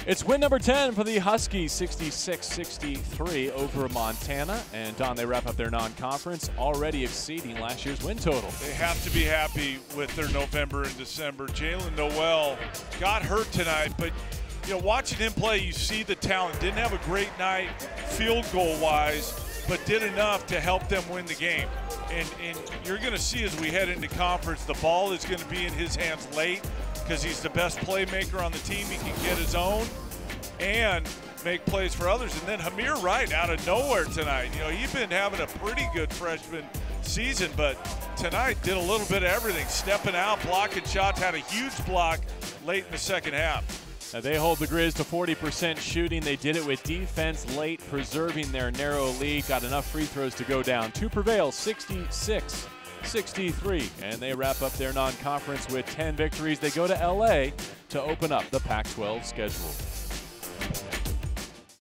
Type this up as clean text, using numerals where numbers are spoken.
It's win number 10 for the Huskies, 66-63 over Montana. And Don, they wrap up their non-conference, already exceeding last year's win total. They have to be happy with their November and December. Jalen Noel got hurt tonight, but you know, watching him play, you see the talent. Didn't have a great night field goal-wise, but did enough to help them win the game. And you're going to see as we head into conference, the ball is going to be in his hands late because he's the best playmaker on the team. He can get his own and make plays for others. And then Hameir Wright out of nowhere tonight. You know, he's been having a pretty good freshman season, but tonight did a little bit of everything. Stepping out, blocking shots, had a huge block late in the second half. Now they hold the Grizz to 40% shooting. They did it with defense late, preserving their narrow lead. Got enough free throws to go down. To prevail, 66-63. And they wrap up their non-conference with 10 victories. They go to LA to open up the Pac-12 schedule.